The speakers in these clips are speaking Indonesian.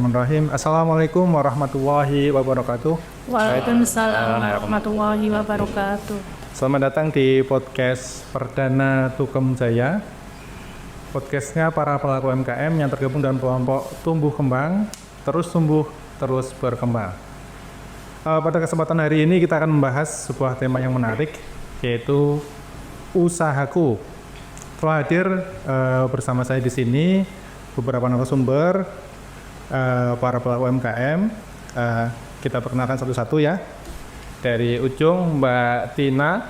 Bismillahirrahmanirrahim. Assalamualaikum warahmatullahi wabarakatuh. Waalaikumsalam warahmatullahi wabarakatuh. Selamat datang di podcast perdana Tukem Jaya. Podcastnya para pelaku UMKM yang tergabung dalam kelompok tumbuh kembang, terus tumbuh, terus berkembang. Pada kesempatan hari ini kita akan membahas sebuah tema yang menarik, yaitu usahaku. Telah hadir bersama saya di sini beberapa narasumber, para pelaku UMKM. Kita perkenalkan satu-satu ya. Dari ujung Mbak Tina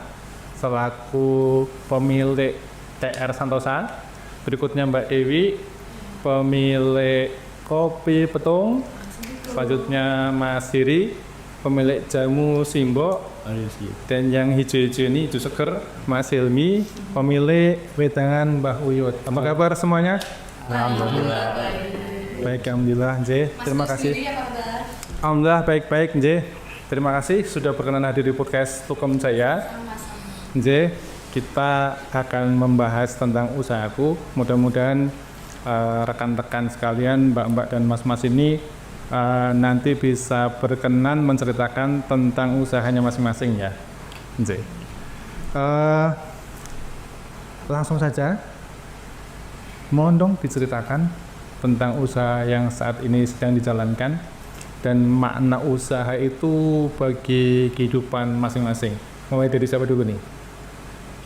selaku pemilik TR Santosa. Berikutnya Mbak Dewi pemilik Kopi Petung. Selanjutnya Mas Hiri pemilik Jamu Simbok. Dan yang hijau-hijau ini hijau seger Mas Hilmi pemilik Wedangan Mbah Uyut. Apa kabar semuanya? Alhamdulillah. Baik, alhamdulillah, Nje. Terima kasih. Alhamdulillah baik-baik, Nje. Terima kasih sudah berkenan hadir di podcast Tukem Jaya. Nje, kita akan membahas tentang usahaku. Mudah-mudahan rekan-rekan sekalian, mbak-mbak dan mas-mas ini nanti bisa berkenan menceritakan tentang usahanya masing-masing ya, Nje. Langsung saja. Mohon dong diceritakan tentang usaha yang saat ini sedang dijalankan dan makna usaha itu bagi kehidupan masing-masing. Mulai dari siapa dulu nih?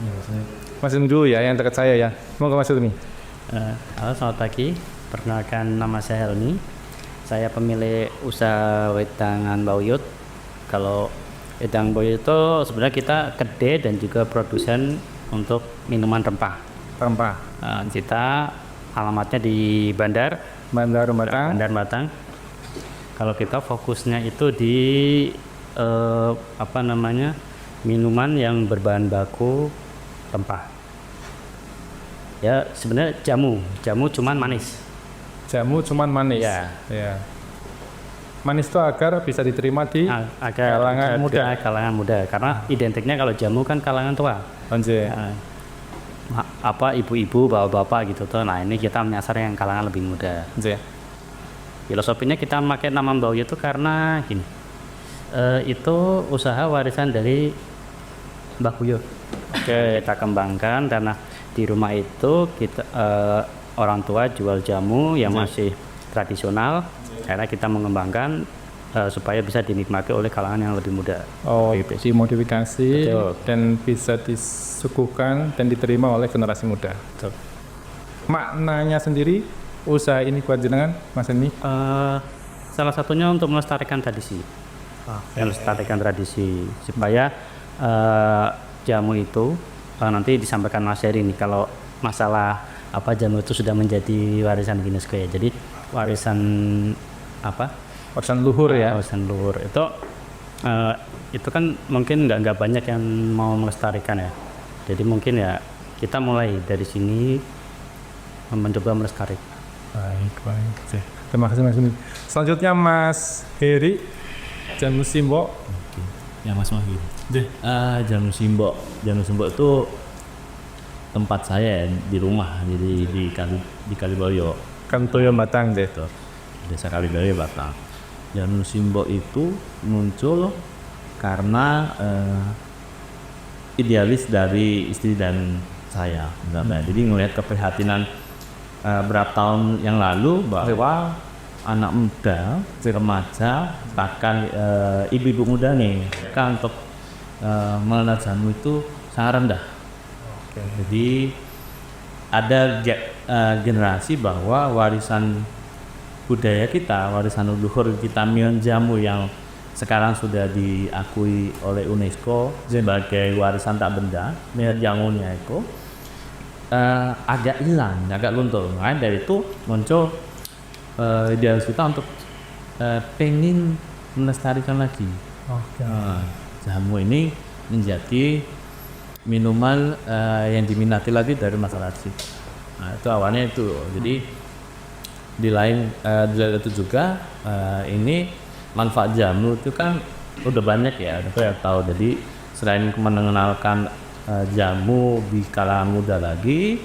Ya, Mas Ilmi dulu ya, yang dekat saya ya. Semoga Mas Ilmi. Halo, selamat pagi. Perkenalkan, nama saya Helmi. Saya pemilik usaha Wedangan Mbah Uyut. Kalau Wedangan Mbah Uyut itu sebenarnya kita kedai dan juga produsen untuk minuman rempah. Kita alamatnya di Bandar Batang. Kalau kita fokusnya itu di minuman yang berbahan baku rempah. Ya sebenarnya jamu cuman manis. Jamu cuman manis. Ya. Manis itu agar bisa diterima di kalangan muda. Karena identiknya kalau jamu kan kalangan tua. Anjir. Ibu-ibu, bapak-bapak gitu tuh. Nah, ini kita menyasar yang kalangan lebih muda. Anjir. Filosofinya kita memakai nama Mbah Uyut itu karena gini. Itu usaha warisan dari Mbah Uyut. Oke, kita kembangkan karena di rumah itu kita orang tua jual jamu yang masih tradisional. Karena kita mengembangkan supaya bisa dinikmati oleh kalangan yang lebih muda. Oh, gitu. Dimodifikasi. Betul. Dan bisa disuguhkan dan diterima oleh generasi muda. Betul. Maknanya sendiri usaha ini buat jenengan, Mas Ilmi? Salah satunya untuk melestarikan tradisi. Melestarikan tradisi supaya jamu itu nanti disampaikan Mas Heri nih kalau masalah jamu itu sudah menjadi warisan UNESCO ya. Jadi warisan Warisan luhur ya. Warisan luhur itu kan mungkin nggak banyak yang mau melestarikan ya. Jadi mungkin ya kita mulai dari sini mencoba melestarikan. Baik. Terima kasih Mas Ilmi. Selanjutnya Mas Heri, Jamu Simbok. Oke. Ya Mas Mahir. Jamu Simbok itu tempat saya di rumah, jadi di Kaliboyo. Kantoyo Batang deh. Desa Kaliboyo Batang. Jamu Simbok itu muncul karena idealis dari istri dan saya. Jadi ngelihat keprihatinan beberapa tahun yang lalu bahwa anak muda, remaja, bahkan ibu-ibu muda nih kan untuk mengenal jamu itu sangat rendah. Jadi ada generasi bahwa warisan budaya kita, warisan leluhur kita, minum jamu yang sekarang sudah diakui oleh UNESCO sebagai warisan tak benda, minum jamunya itu agak hilang, agak luntur. Nah, dari itu muncul idealis kita untuk pengen melestarikan lagi. Jamu ini menjadi minuman yang diminati lagi dari masyarakat. Nah, itu awalnya itu. Jadi di lain itu juga ini manfaat jamu itu kan udah banyak ya, udah banyak tahu. Jadi selain mengenalkan jamu di kalangan muda lagi,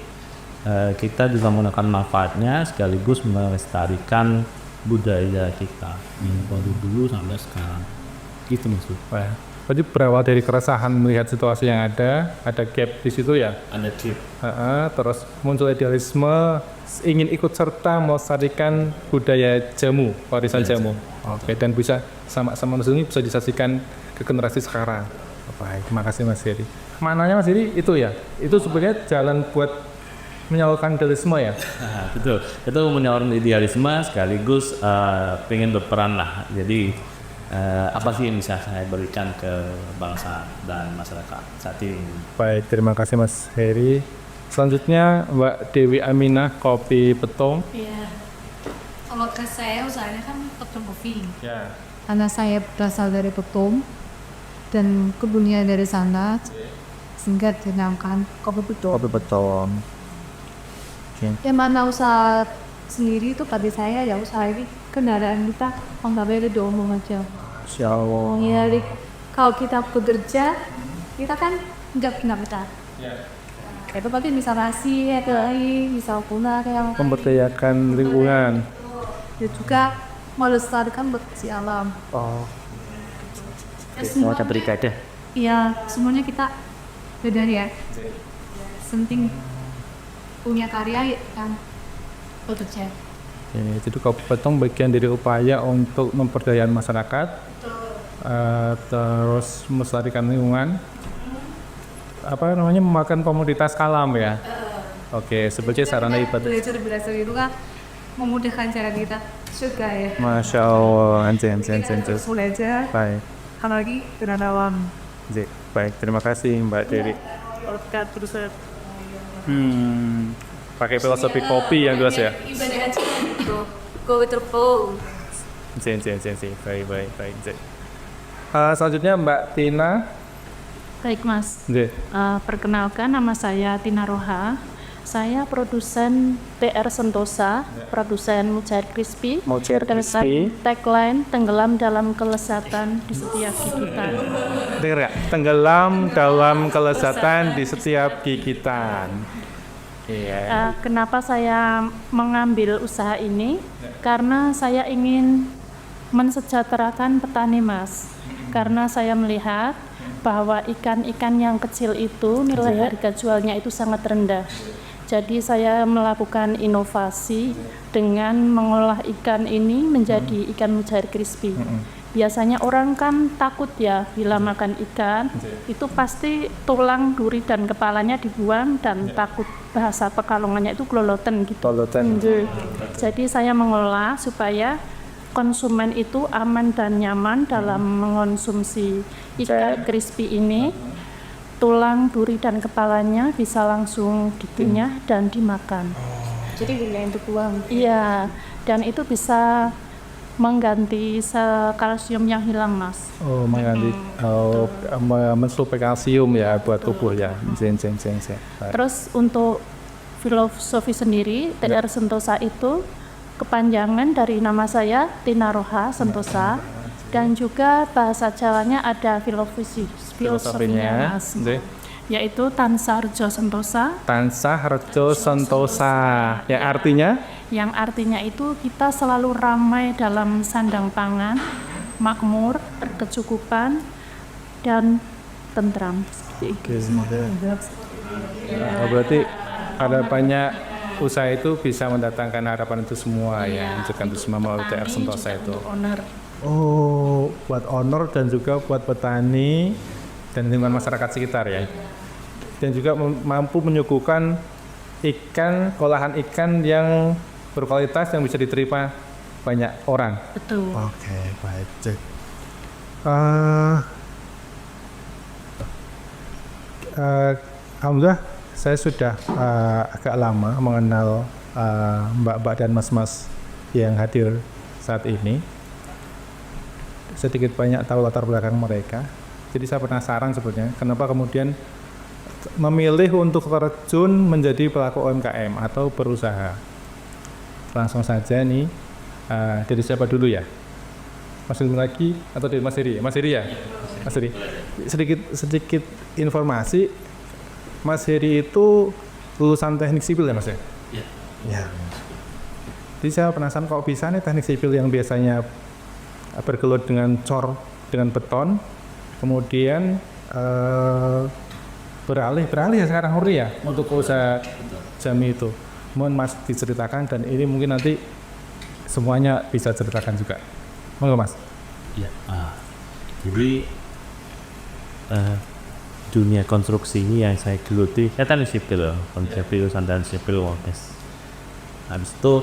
kita juga menggunakan manfaatnya sekaligus melestarikan budaya kita yang dari dulu sampai sekarang. Gitu maksud. Wah, berarti berawal dari keresahan melihat situasi yang ada gap di situ ya. Ada tip. Terus muncul idealisme, ingin ikut serta melestarikan budaya jamu, warisan jamu. Oke, dan bisa sama-sama ini bisa disaksikan ke generasi sekarang. Baik, terima kasih Mas Heri. Maknanya Mas Heri itu ya, itu sebenarnya jalan buat menyalurkan idealisme ya. Betul, itu menyalurkan idealisme sekaligus pengen berperan lah. Jadi apa sih yang bisa saya berikan ke bangsa dan masyarakat saat ini. Baik, terima kasih Mas Heri. Selanjutnya Mbak Dewi Aminah, Kopi Petung. Iya. Kalau ke saya usahanya kan Petung Coffee. Ya. Karena saya berasal dari Petung dan kebunnya dari sana, sehingga dinamakan Kopi Petung. Kopi Petung. Yang mana usaha sendiri itu bagi saya ya usaha ini kendaraan kita anggapnya itu umum aja. Insya Allah. Ya, kalau kita bekerja, kita kan nggak benar-benar. Itu pasti bisa nasi, bisa guna kayak Memberdayakan lingkungan. ya juga melestarikan berisi alam. Oh. Ya, semuanya, beribadah. iya, semuanya kita beda ya. Penting punya karya kan bekerja. Jadi Kopi Petung bagian dari upaya untuk memperdayakan masyarakat, terus melestarikan lingkungan, memakan komoditas alam ya. Oke, sebagai sarana ibadah. Belajar itu kan memudahkan cara kita juga ya. Masya Allah, anjing. Belajar, Baik, apalagi dengan alam. baik. Terima kasih Mbak Dewi. Podcast terus Pakai filosofi kopi yang jelas ya. ibadah aja gitu. Go with the flow. Baik. Selanjutnya Mbak Tina. Baik Mas. Nggih. Perkenalkan nama saya Tina Roha. Saya produsen TR Sentosa, produsen Mujahid Crispy. Dengan tagline tenggelam dalam kelezatan di setiap gigitan. Dengar ya? Tenggelam dalam kelezatan di setiap gigitan. Iya. Kenapa saya mengambil usaha ini? Karena saya ingin mensejahterakan petani Mas. Karena saya melihat bahwa ikan-ikan yang kecil itu nilai harga jualnya itu sangat rendah. Jadi saya melakukan inovasi dengan mengolah ikan ini menjadi ikan mujair crispy. Biasanya orang kan takut ya bila makan ikan, itu pasti tulang, duri dan kepalanya dibuang dan takut, bahasa Pekalongannya itu gloloten gitu. Jadi saya mengolah supaya konsumen itu aman dan nyaman dalam mengonsumsi ikan crispy ini. Tulang, duri dan kepalanya bisa langsung dikunyah dan dimakan. Jadi dilihat itu uang. Iya, dan itu bisa mengganti sel kalsium yang hilang, Mas. Oh, mengganti mensuplai kalsium ya buat tubuh ya. Terus untuk filosofi sendiri, TR Sentosa itu kepanjangan dari nama saya Tina Roha Sentosa, dan juga bahasa Jawanya ada filosofinya, Mas. Yaitu Tansah Rejo Sentosa. Tansah Rejo Sentosa. Yang artinya itu kita selalu ramai dalam sandang pangan, makmur, berkecukupan, dan tentram. Berarti ada banyak usaha itu bisa mendatangkan harapan itu semua ya, menunjukkan itu semua melalui TR Sentosa itu. Oh, buat owner dan juga buat petani dan lingkungan masyarakat sekitar ya. Dan juga mampu menyuguhkan ikan, olahan ikan yang berkualitas yang bisa diterima banyak orang. Betul. Oke, baik. Alhamdulillah saya sudah agak lama mengenal mbak-mbak dan mas-mas yang hadir saat ini. Sedikit banyak tahu latar belakang mereka. Jadi saya penasaran sebetulnya kenapa kemudian memilih untuk terjun menjadi pelaku UMKM atau berusaha. Langsung saja nih, dari siapa dulu ya? Mas Ilmi lagi atau dari Mas Heri? Mas Heri ya? Mas Heri. Sedikit informasi, Mas Heri itu lulusan teknik sipil ya Mas ya? Iya. Ya. Jadi saya penasaran kok bisa nih teknik sipil yang biasanya bergelut dengan cor, dengan beton, kemudian beralih ya sekarang Huri ya untuk usaha Jami itu. Mohon Mas diceritakan dan ini mungkin nanti semuanya bisa ceritakan juga. Monggo Mas. Ya, jadi dunia konstruksi ini yang saya geluti, saya teknik sipil, konsep jurusan dan sipil workes. Habis itu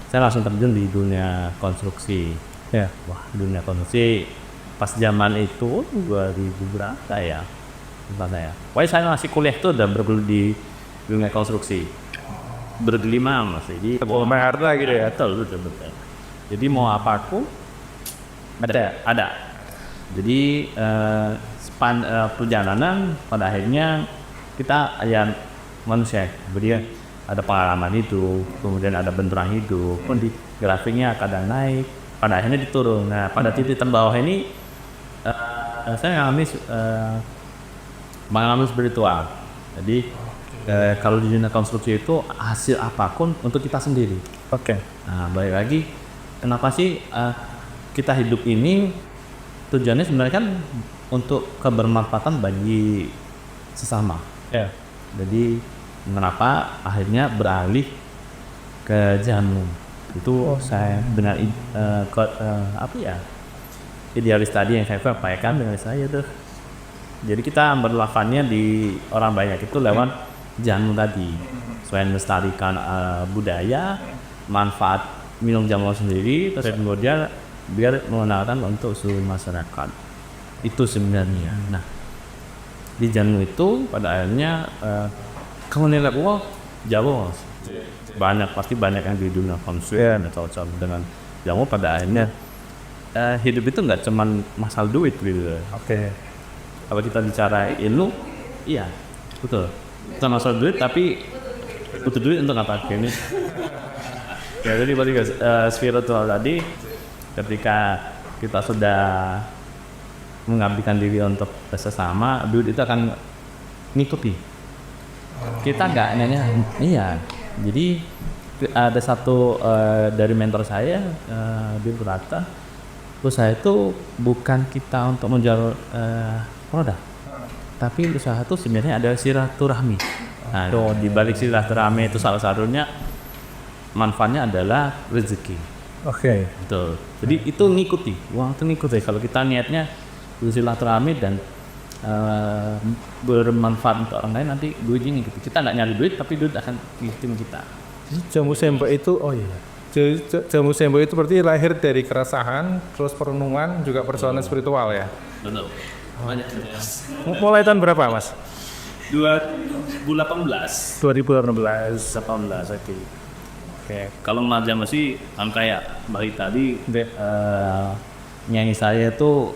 saya langsung terjun di dunia konstruksi. Ya. Wah, dunia konstruksi pas zaman itu 2000 berapa ya? Lupa saya. Pokoknya saya masih kuliah tuh udah bergelut di dunia konstruksi. Bergelima Mas. Jadi Harta gitu ya. betul. Jadi mau apa aku ada. Jadi perjalanan pada akhirnya kita ya manusia, kemudian ada pengalaman hidup, kemudian ada benturan hidup, grafiknya kadang naik, pada akhirnya diturun. Nah pada titik terbawah ini saya mengalami pengalaman spiritual. Jadi kalau di dunia konstruksi itu hasil apapun untuk kita sendiri. Oke. Nah balik lagi, kenapa sih kita hidup ini tujuannya sebenarnya kan untuk kebermanfaatan bagi sesama. Ya. Jadi kenapa akhirnya beralih ke jamu itu saya dengan idealis tadi yang saya sampaikan dengan saya tuh. Jadi kita berlafannya di orang banyak itu lewat jamu tadi, selain melestarikan budaya, manfaat minum jamu sendiri, terus kemudian biar mengenalkan untuk seluruh masyarakat. Itu sebenarnya. Nah di jamu itu pada akhirnya kalau nilai uang jauh pasti banyak yang di dunia konsumen atau dengan jamu pada akhirnya hidup itu nggak cuman masalah duit gitu. Oke. Kalau kita bicara ilmu, iya betul. Bukan masalah duit tapi butuh duit untuk apa ini? Ya jadi balik ke spiritual tadi, ketika kita sudah mengabdikan diri untuk sesama, duit itu akan ngikuti. Kita nggak nanya, iya. Jadi ada satu dari mentor saya, dia berkata, usaha itu bukan kita untuk menjual produk, tapi usaha itu sebenarnya ada silaturahmi. Nah, di balik silaturahmi itu salah satunya manfaatnya adalah rezeki. Oke. Betul. Jadi itu ngikuti, uang itu ngikuti. Kalau kita niatnya silaturahmi dan bermanfaat untuk orang lain, nanti duitnya ngikuti. Kita nggak nyari duit, tapi duit akan ngikutin kita. Jamu sembo itu, jamu sembo itu berarti lahir dari keresahan, terus perenungan, juga perjalanan spiritual ya. Betul. Banyak. Mulai tahun berapa Mas? 2018. 2018. 18, oke. Oke. Kalau Marja masih kan kayak balik tadi Deh. nyanyi saya tuh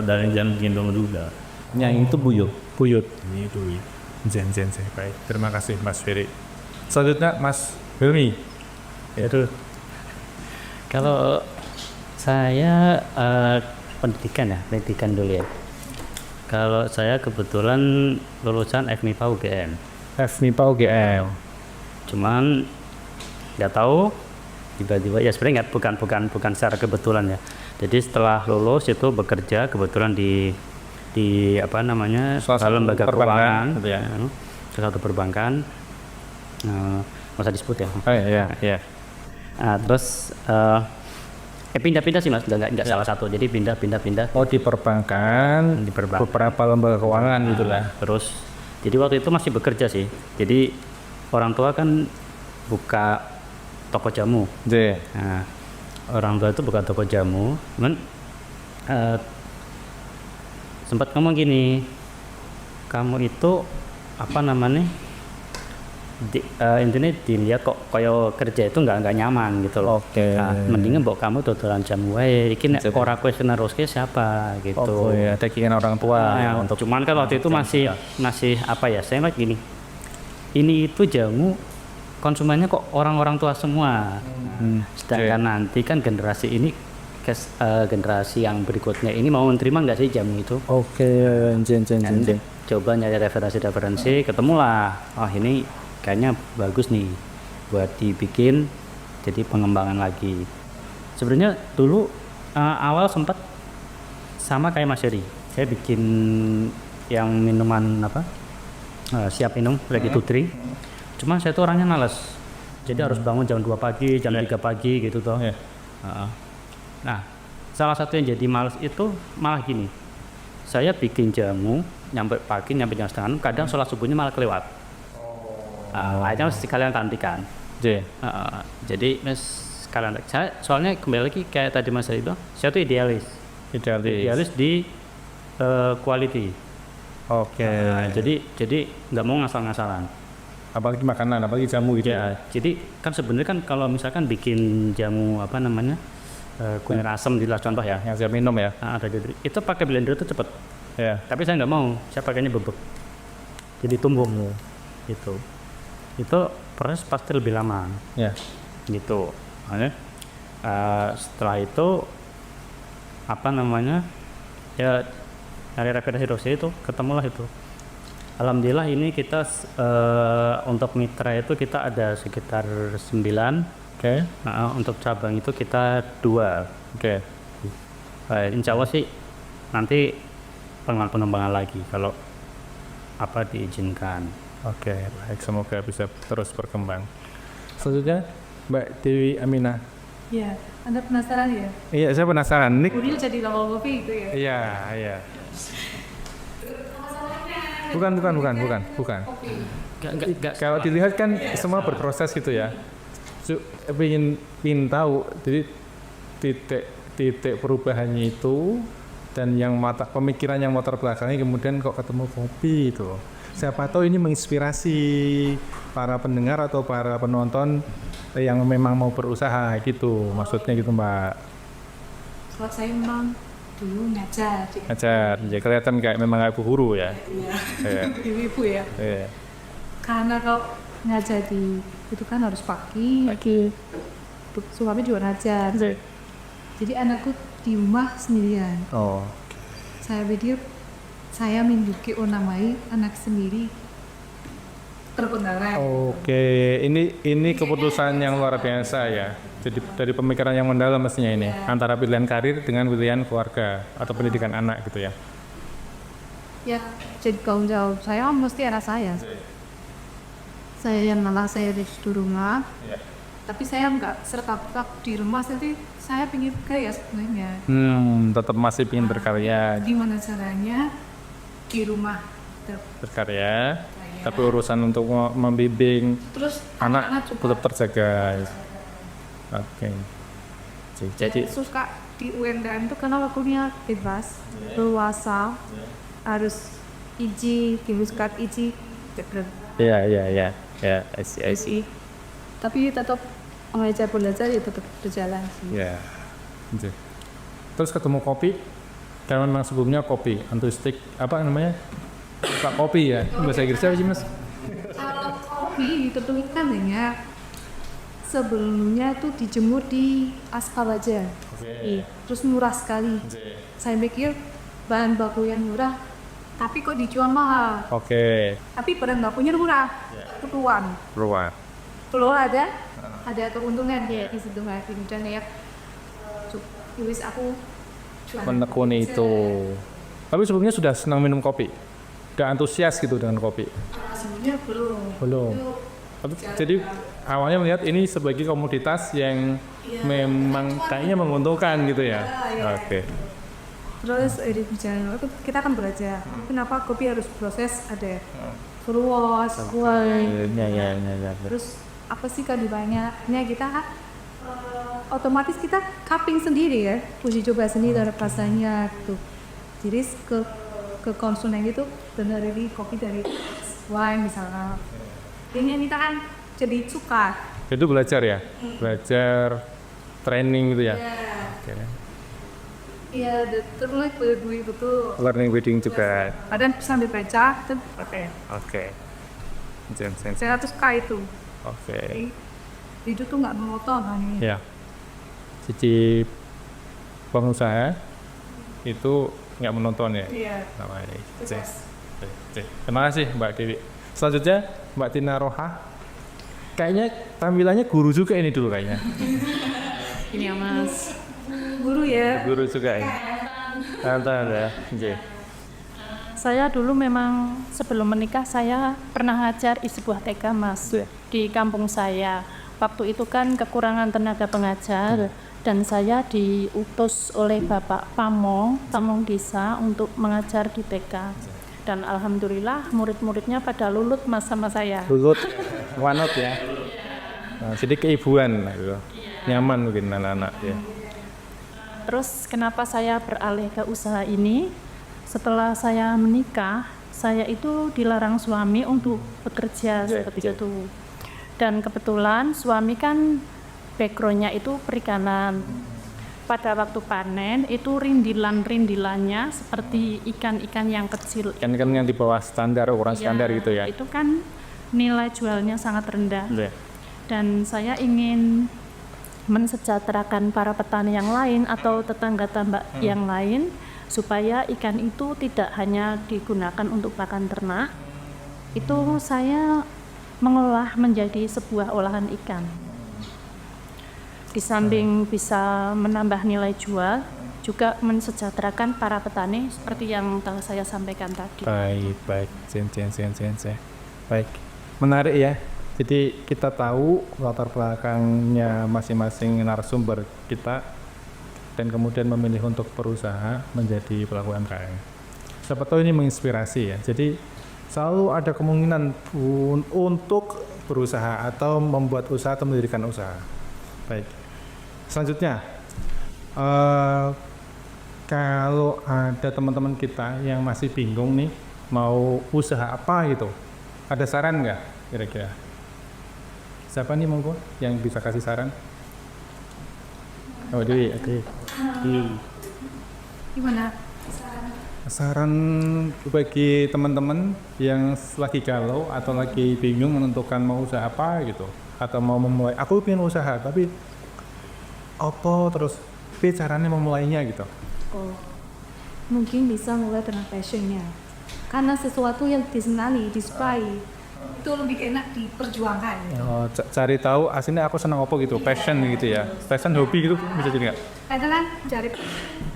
dari jam gendong duda. Nyanyi itu buyut. Ini itu. Zen. Baik. Terima kasih Mas Ferry. Selanjutnya Mas Hilmi. Aduh. Kalau saya pendidikan dulu ya. Kalau saya kebetulan lulusan FMIPA UGM. FMIPA UGM. Cuman nggak tahu tiba-tiba ya sebenarnya bukan secara kebetulan ya. Jadi setelah lulus itu bekerja kebetulan di apa namanya lembaga keuangan gitu ya. Salah satu perbankan. Nggak usah disebut ya. Oh iya. Nah, terus pindah-pindah sih Mas, nggak salah satu. Jadi pindah. Oh di perbankan, beberapa lembaga keuangan gitu lah. Terus jadi waktu itu masih bekerja sih. Jadi orang tua kan buka toko jamu. Nah, orang tua itu buka toko jamu, cuman sempat ngomong gini, kamu itu apa namanya? Intinya dilihat kok kayak kerja itu nggak nyaman gitu loh. Oke. Nah, mendingan mbok kamu dodolan jamu wae. Iki nek ora kowe neruske siapa gitu. Oh iya, tekingan orang tua. Nah, untuk cuman kan waktu itu masih apa ya? Saya lihat gini. Ini itu jamu konsumennya kok orang-orang tua semua. Sedangkan nanti kan generasi ini generasi yang berikutnya ini mau menerima nggak sih jamu itu? Oke, jen. Coba nyari referensi, ketemulah. Oh ini kayaknya bagus nih buat dibikin jadi pengembangan lagi. Sebenarnya dulu awal sempat sama kayak Mas Yeri, saya bikin yang minuman siap minum ready to drink. Cuman saya tuh orangnya malas, jadi harus bangun jam 2 pagi, jam 3 pagi gitu toh. Nah, salah satu yang jadi malas itu malah gini, saya bikin jamu nyampe pagi, nyampe jam setengah 6, kadang sholat subuhnya malah kelewat. Akhirnya sekalian tantikan. Jadi sekalian, saya soalnya kembali lagi kayak tadi Mas Ari bilang, saya tuh idealis di quality. Jadi nggak mau ngasal-ngasalan. Apalagi makanan, apalagi jamu gitu. Ya, jadi kan sebenarnya kan kalau misalkan bikin jamu kunir asam jelas contoh ya, Yang siap minum ya. itu pakai blender itu cepet. Ya. Tapi saya nggak mau, saya pakainya bebek. Jadi tumbuk gitu. Itu proses pasti lebih lama. Ya. Gitu. Makanya setelah itu ya dari referensi dosis itu ketemulah itu. Alhamdulillah ini kita untuk mitra itu kita ada sekitar 9. Untuk cabang itu kita 2. Insya Allah sih nanti pengembangan lagi kalau diizinkan. Baik, semoga bisa terus berkembang. Selanjutnya Mbak Dewi Aminah. Iya, Anda penasaran ya? Iya, saya penasaran. Nik. Udil jadi lokal kopi itu ya? Iya. Bukan. Enggak. Kalau dilihat kan semua berproses gitu ya. Ingin tahu, jadi titik perubahannya itu dan yang pemikiran yang motor belakangnya kemudian kok ketemu kopi itu. Siapa tahu ini menginspirasi para pendengar atau para penonton yang memang mau berusaha gitu, maksudnya gitu Mbak. Kalau saya memang dulu ngajar. Ya kelihatan kayak memang kayak Bu guru ya. Iya. Ibu ya. Iya. Karena kalau ngajar itu kan harus pagi. Suami juga ngajar. Jadi anakku di rumah sendirian. Saya pikir saya menunjuki namai anak sendiri terpengaruh. Ini keputusan yang luar biasa ya. Jadi dari pemikiran yang mendalam mestinya ini antara pilihan karir dengan pilihan keluarga atau pendidikan anak gitu ya. Ya, jadi tanggung jawab saya mesti anak saya. Saya yang malah saya di rumah. Tapi saya nggak serta-merta di rumah, jadi saya ingin berkarya sebenarnya. Tetap masih ingin berkarya. Gimana caranya di rumah berkarya, tapi urusan untuk membimbing terus anak tetap terjaga. Jadi suka di UNDM itu karena waktunya bebas, luasa, harus dimuskat Iya, I see. Tapi tetap belajar ya tetap berjalan sih. Ya. Terus ketemu kopi, karena memang sebelumnya kopi, antusiastik Pak kopi ya, bahasa Inggrisnya apa sih Mas? Kalau kopi itu kan sebelumnya tuh dijemur di aspal aja. Terus murah sekali. Saya pikir bahan baku yang murah, tapi kok dijual mahal. Tapi bahan bakunya murah, keluar ada keuntungan di situ dan ya aku menekuni itu. Tapi sebelumnya sudah senang minum kopi, udah antusias gitu dengan kopi? Sebenarnya belum. Jadi awalnya melihat ini sebagai komoditas yang memang kayaknya menguntungkan gitu ya. Terus kita akan belajar kenapa kopi harus proses, ada proses, terus apa sih kandungannya kita otomatis kita cupping sendiri ya, uji coba sendiri dari rasanya gitu. Jadi ke konsumen itu benar dari kopi dari wine misalnya. Ini kita kan jadi suka. Itu belajar ya, belajar training gitu ya. Iya, terus berdui betul. Learning wedding juga. Ada sambil baca, saya tuh suka itu. Itu tuh nggak monoton kan? Ya. Sisi pengusaha itu nggak menonton ya. Iya. Terima kasih Mbak Dewi. Selanjutnya Mbak Tina Roha. Kayaknya tampilannya guru juga ini dulu kayaknya. Ini ya Mas. Guru ya. Guru juga ya. Santai ya. Oke. Saya dulu memang sebelum menikah saya pernah ngajar di sebuah TK Mas di kampung saya. Waktu itu kan kekurangan tenaga pengajar dan saya diutus oleh Bapak Pamong Desa untuk mengajar di TK. Dan alhamdulillah murid-muridnya pada lulut Mas sama saya. Lulut, wanot ya. Nah, jadi keibuan gitu. Nyaman mungkin anak-anak ya. Terus kenapa saya beralih ke usaha ini? Setelah saya menikah, saya itu dilarang suami untuk bekerja seperti itu. Dan kebetulan suami kan backgroundnya itu perikanan. Pada waktu panen itu rindilannya seperti ikan-ikan yang kecil. Ikan-ikan yang di bawah standar, ukuran standar gitu ya. Itu kan nilai jualnya sangat rendah. Iya. Dan saya ingin mensejahterakan para petani yang lain atau tetangga-tetangga yang lain supaya ikan itu tidak hanya digunakan untuk pakan ternak. Itu saya mengolah menjadi sebuah olahan ikan. Di samping bisa menambah nilai jual, juga mensejahterakan para petani seperti yang telah saya sampaikan tadi. Baik. Sen. Baik. Menarik ya. Jadi kita tahu latar belakangnya masing-masing narasumber kita dan kemudian memilih untuk berusaha menjadi pelaku UMKM. Siapa tahu ini menginspirasi ya. Jadi selalu ada kemungkinan untuk berusaha atau membuat usaha atau mendirikan usaha. Baik. Selanjutnya, kalau ada teman-teman kita yang masih bingung nih mau usaha apa gitu, ada saran nggak kira-kira? Siapa nih monggo yang bisa kasih saran? Oh Dewi, oke. Gimana? Saran bagi teman-teman yang lagi galau atau lagi bingung menentukan mau usaha apa gitu, atau mau memulai. Aku pengen usaha tapi apa terus? Tapi caranya memulainya gitu. Oh, mungkin bisa mulai dengan passionnya. Karena sesuatu yang disenangi, disukai, itu lebih enak diperjuangkan. Oh, cari tahu aslinya aku senang apa gitu, passion gitu ya. Passion hobi gitu bisa jadi nggak? Kadang kan cari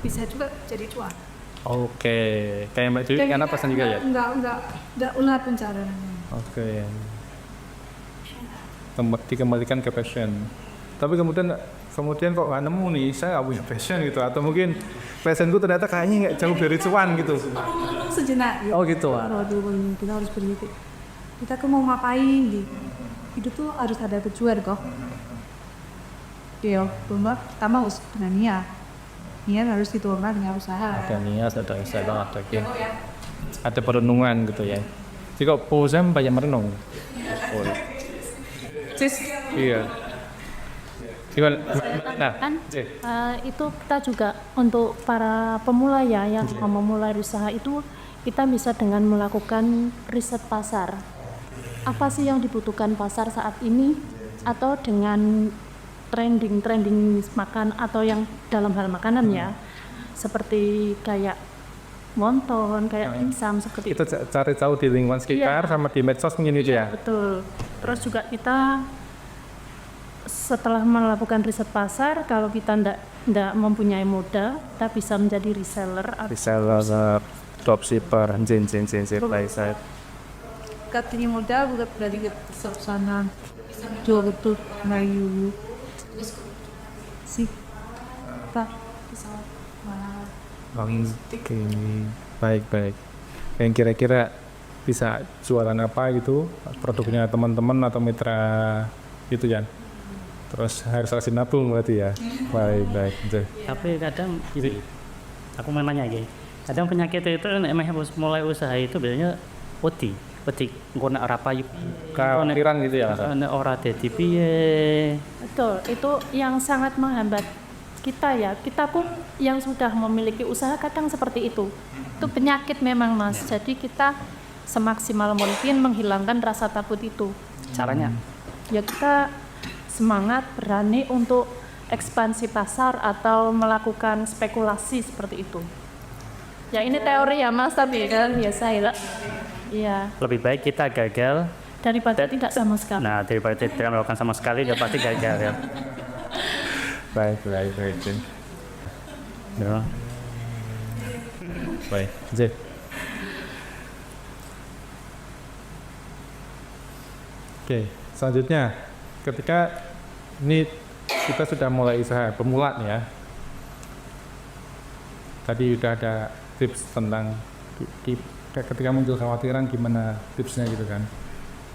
bisa juga jadi cuan. Oke, kayak Mbak Dewi karena passion juga ya. Enggak ulah pencariannya. Oke. Dikembalikan ke passion. Tapi kemudian kok nggak nemu nih, saya nggak punya passion gitu, atau mungkin passionku ternyata kayaknya nggak jauh dari cuan gitu. Sejenak. Oh gitu. Waduh, kita harus berpikir. Kita tuh mau ngapain gitu. Hidup tuh harus ada tujuan kok. Dia pertama harus dengan niat. Niat harus dituangkan dengan usaha. Ada niat, ada usaha, ada perenungan gitu ya. Jadi kok posem banyak merenung. Oh. Sis, Iya. Gimana? Nah, Kan itu kita juga untuk para pemula ya yang mau memulai usaha itu kita bisa dengan melakukan riset pasar. Apa sih yang dibutuhkan pasar saat ini, atau dengan trending makan atau yang dalam hal makanan ya, seperti kayak wonton, kayak dimsum seperti itu cari tahu di lingkungan sekitar sama di medsos mungkin itu ya. Betul. Terus juga kita setelah melakukan riset pasar, kalau kita ndak mempunyai modal, kita bisa menjadi reseller. Reseller, dropshipper, saya. katanya modal bukan berarti ke sana jual betul Melayu sih tak Oke, baik. Yang kira-kira bisa jualan apa gitu, produknya teman-teman atau mitra gitu ya. Terus harus rajin nabung berarti ya. Baik. Tapi kadang gini, aku mau nanya gini, kadang penyakit itu emang harus mulai usaha itu biasanya petik ngona ora payu Kepikiran gitu ya. ora dadi piye. Betul, itu yang sangat menghambat kita ya. Kita pun yang sudah memiliki usaha kadang seperti itu. Itu penyakit memang Mas. Jadi kita semaksimal mungkin menghilangkan rasa takut itu. Caranya Ya kita semangat, berani untuk ekspansi pasar atau melakukan spekulasi seperti itu. Ya ini teori ya Mas, tapi kan biasa ya. Iya. lebih baik kita gagal daripada tidak sama sekali. Nah, daripada tidak melakukan sama sekali, dia pasti gagal ya. Baik. Ya. Baik. Zee. Oke, selanjutnya ketika ini kita sudah mulai usaha pemula nih ya. Tadi udah ada tips tentang ketika muncul kekhawatiran gimana tipsnya gitu kan.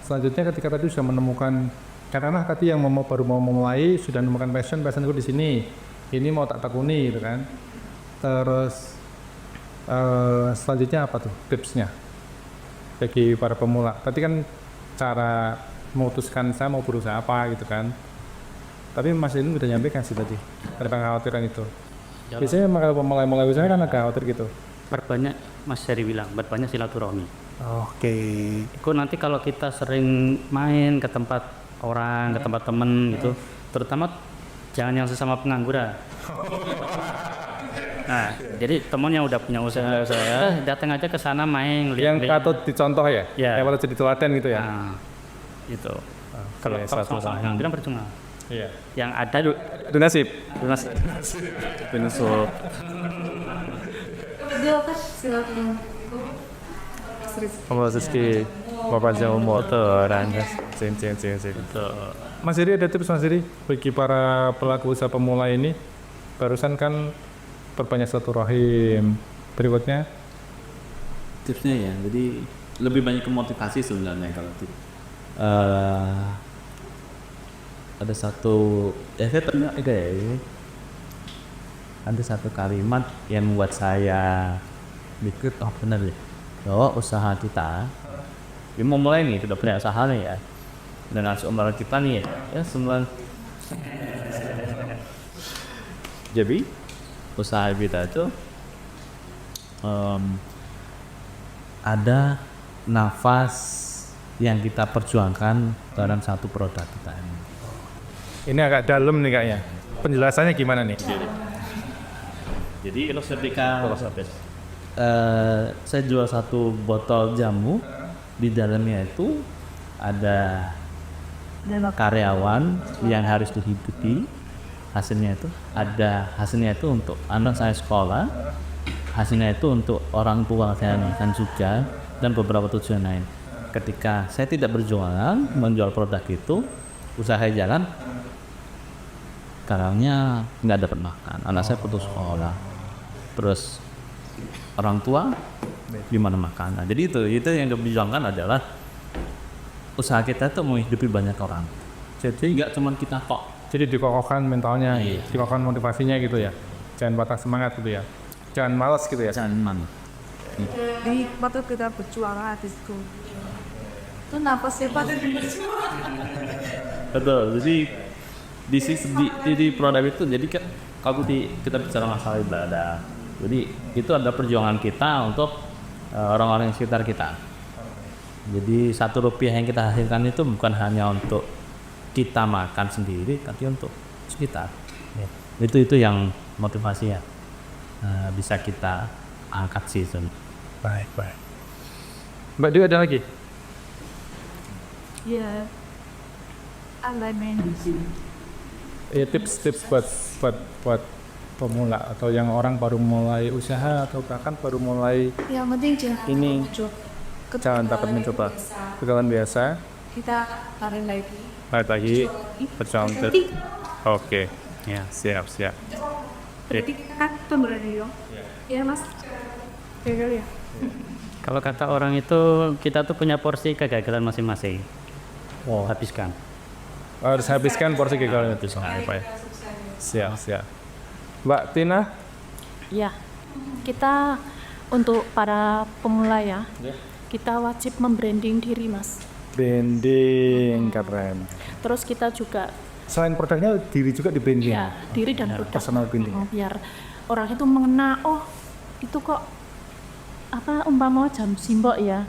Selanjutnya ketika tadi sudah menemukan karena tadi yang baru mau memulai sudah menemukan passionku di sini. Ini mau tak tekuni gitu kan. Terus selanjutnya apa tuh tipsnya bagi para pemula? Tadi kan cara memutuskan saya mau berusaha apa gitu kan. Tapi Mas ini udah nyampaikan sih tadi tentang kekhawatiran itu. Biasanya kalau mulai usaha kan agak khawatir gitu. Perbanyak, Mas Heri bilang, perbanyak silaturahmi. Oke. Itu nanti kalau kita sering main ke tempat orang, ke tempat temen gitu, terutama jangan yang sesama pengangguran. Nah, jadi temen yang udah punya usaha datang aja ke sana main. Yang patut dicontoh ya? Ya. Yang patut jadi teladan gitu ya? Nah, itu. Kalau Kalau sama pengangguran percuma. Iya. Yang ada Itu nasib. lunas. Penusuk. Silakan. Kalau Siski Bapak jauh motoran. Cing. Mas Heri ada tips Mas Heri bagi para pelaku usaha pemula ini? Barusan kan perbanyak silaturahim. Berikutnya Tipsnya ya, jadi lebih banyak ke motivasi sebenarnya kalau ada satu saya pernah ada satu kalimat yang membuat saya mikir benar ya bahwa usaha kita mau mulai nih sudah punya usaha nih ya dan hasil umrah kita nih ya sembilan jadi usaha kita itu ada nafas yang kita perjuangkan dalam satu produk kita ini. ini agak dalam nih kayaknya. Penjelasannya gimana nih? Jadi ketika saya jual satu botol jamu, di dalamnya itu ada karyawan yang harus dihidupi. Hasilnya itu untuk anak saya sekolah, hasilnya itu untuk orang tua saya dan juga dan beberapa tujuan lain. Ketika saya tidak berjualan menjual produk itu, usaha jalan, karangnya nggak dapat makan, anak saya putus sekolah, terus orang tua gimana makan. Nah, jadi itu yang diperjuangkan adalah usaha kita itu menghidupi banyak orang. Jadi nggak cuma kita kok. Jadi dikokohkan mentalnya, dikokohkan motivasinya gitu ya. Jangan patah semangat gitu ya. Jangan malas gitu ya. Jangan man. Jadi waktu kita berjuang di situ. Itu napasnya patut berjuang. Betul. Jadi di produk itu jadi kan kalau kita bicara masalah ibadah. Jadi itu ada perjuangan kita untuk orang-orang di sekitar kita. Jadi Rp1 yang kita hasilkan itu bukan hanya untuk kita makan sendiri, tapi untuk sekitar. Ya. Itu yang motivasi ya bisa kita angkat season. Baik. Mbak Dewi ada lagi? Ya, alignment. Tips buat pemula atau yang orang baru mulai usaha atau bahkan baru mulai Yang penting ini jangan takut mencoba. Kegagalan biasa. Kita tarik lagi. Balik lagi berjuang terus. Oke. Ya. Siap. Berarti kita kan pemberani dong. Iya mas. Gagal ya. Kalau kata orang itu kita tuh punya porsi kegagalan masing-masing. Habiskan. Harus habiskan porsi kegagalan itu. Pak ya. Siap. Mbak Tina? Ya, kita untuk para pemula ya, kita wajib membranding diri mas. Branding keren. Terus kita juga Selain produknya, diri juga di branding. ya diri dan produk. Personal branding. Biar orang itu mengenal, oh itu kok apa umpama jam simbok ya.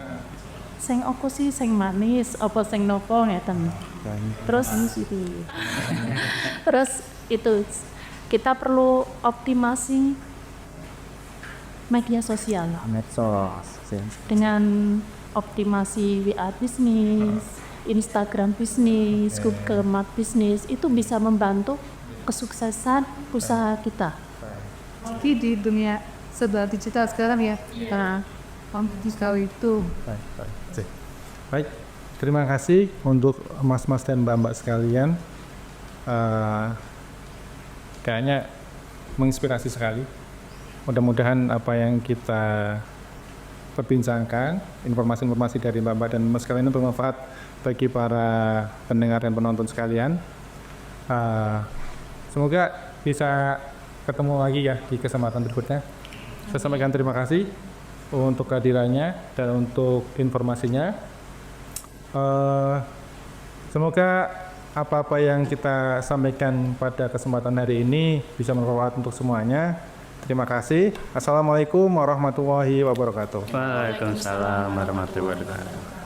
Sing opo sih sing manis, opo sing nopo ngeten. Terus terus itu kita perlu optimasi media sosial Medsos. dengan optimasi WA bisnis, Instagram bisnis, Google Map bisnis, itu bisa membantu kesuksesan usaha kita. Jadi di dunia serba digital sekarang ya, nah, digital itu. Baik, terima kasih untuk mas-mas dan mbak-mbak sekalian. Kayaknya menginspirasi sekali. Mudah-mudahan apa yang kita perbincangkan, informasi-informasi dari mbak-mbak dan mas sekalian itu bermanfaat bagi para pendengar dan penonton sekalian. Semoga bisa ketemu lagi ya di kesempatan berikutnya. Saya sampaikan terima kasih untuk kehadirannya dan untuk informasinya. Semoga apa-apa yang kita sampaikan pada kesempatan hari ini bisa bermanfaat untuk semuanya. Terima kasih. Assalamualaikum warahmatullahi wabarakatuh. Waalaikumsalam warahmatullahi wabarakatuh.